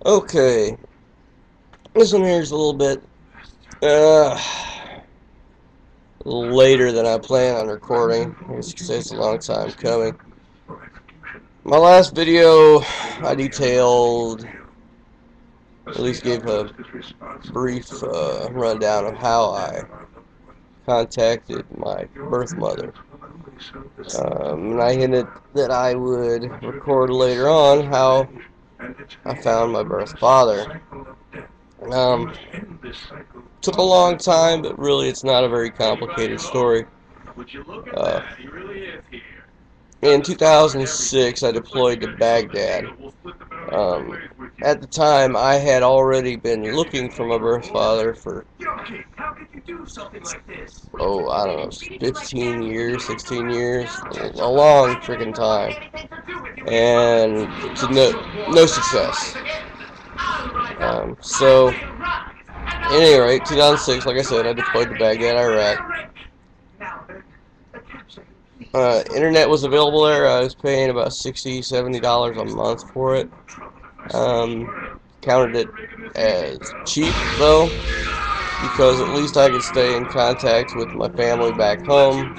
Okay, this one here is a little bit uh, later than I plan on recording. As you can say, it's a long time coming. My last video, I detailed, at least gave a brief rundown of how I contacted my birth mother. And I hinted that I would record later on how I found my birth father. Um, Took a long time, but really it's not a very complicated story. Uh, in 2006, I deployed to Baghdad. At the time, I had already been looking for my birth father for, I don't know, 15 years, 16 years, a long freaking time, and to no success. So, at any rate, 2006, like I said, I deployed to Baghdad, Iraq. Internet was available there. I was paying about $60, $70 a month for it. Counted it as cheap, though, because at least I could stay in contact with my family back home,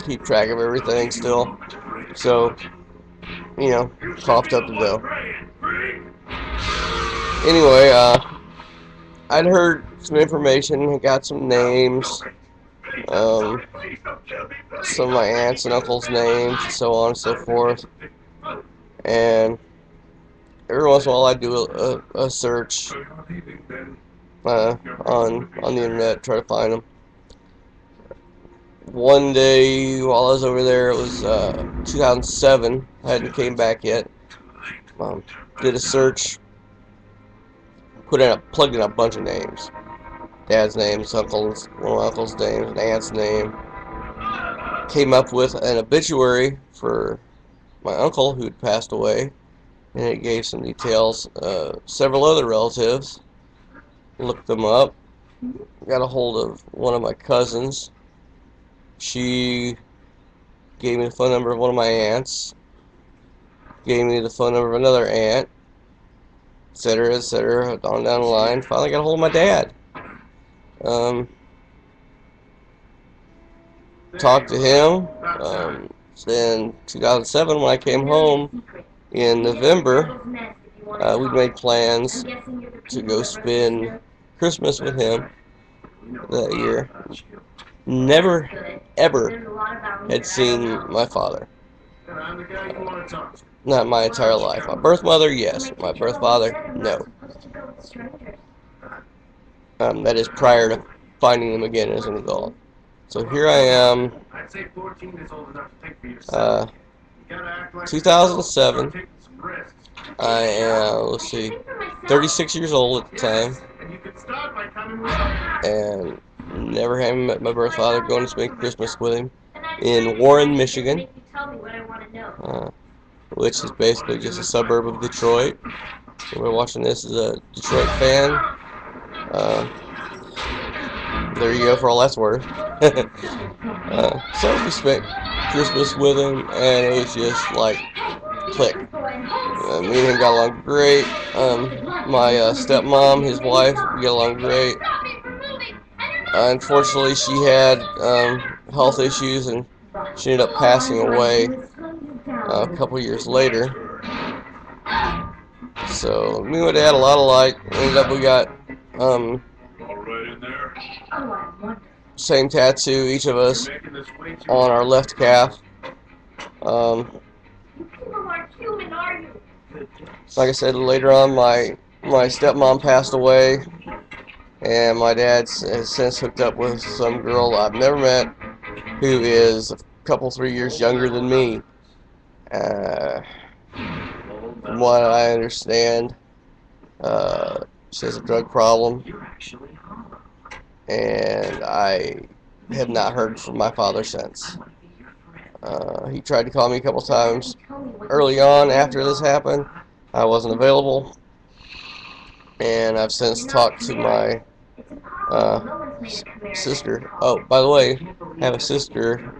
keep track of everything still. So, coughed up the dough. Anyway, I'd heard some information, got some names, some of my aunts and uncles' names, and so on and so forth. And every once in a while, I'd do a search on the internet, try to find them. One day while I was over there, it was 2007. I hadn't came back yet. Did a search, plugged in a bunch of names. Dad's name, one of my uncle's names, an aunt's name. Came up with an obituary for my uncle who'd passed away, and it gave some details. Several other relatives. Looked them up. Got a hold of one of my cousins. She gave me the phone number of one of my aunts. Gave me the phone number of another aunt, etc., etc., on down the line. Finally got a hold of my dad. Talked to him. Then 2007, when I came home in November, we'd made plans to go spend Christmas with him that year. Never, ever had seen my father. Not my entire life. My birth mother, yes. My birth father, no. That is prior to finding him again as an adult. So here I am, 2007. I am, let's see, 36 years old at the time, and never having met my birth father, going to spend Christmas with him in Warren, Michigan, which is basically just a suburb of Detroit. Whoever watching this is a Detroit fan. There you go, for all that's worth. So we spent Christmas with him, and it was just like click. Me and him got along great. My stepmom, his wife, we got along great. Unfortunately, she had health issues, and she ended up passing away a couple years later. So me and my dad, a lot alike. Ended up we got same tattoo, each of us, on our left calf. Like I said, later on, my stepmom passed away, and my dad has since hooked up with some girl I've never met, who is a couple, 3 years younger than me. From what I understand, she has a drug problem, and I have not heard from my father since. He tried to call me a couple times early on after this happened. I wasn't available, and I've since talked to my sister. Oh, by the way, I have a sister,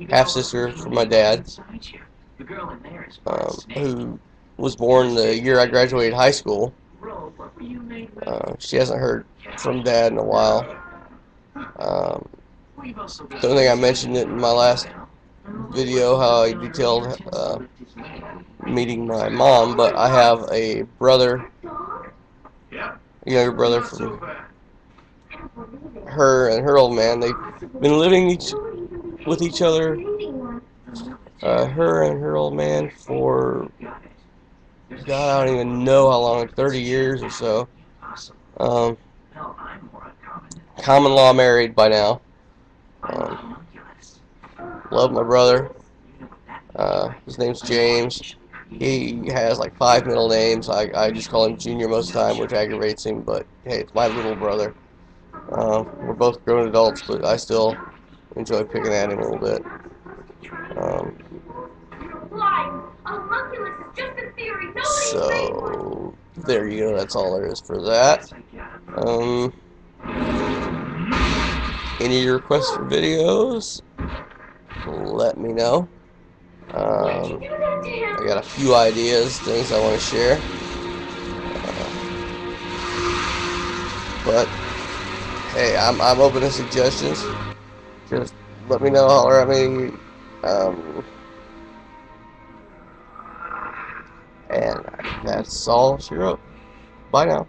half sister from my dad, who was born the year I graduated high school. She hasn't heard from Dad in a while. Don't think I mentioned it in my last video how I detailed meeting my mom, but I have a brother, a younger brother from her and her old man. They've been living with each other, her and her old man, for God, I don't even know how long, 30 years or so. Common law married by now. Love my brother. His name's James. He has like 5 middle names. I just call him Junior most of the time, which aggravates him, but hey, it's my little brother. We're both grown adults, but I still enjoy picking at him a little bit. So, there you go. That's all there is for that. Any requests for videos? Let me know. I got a few ideas, things I want to share. But hey, I'm open to suggestions. Just let me know, holler at me. And that's all she wrote. Bye now.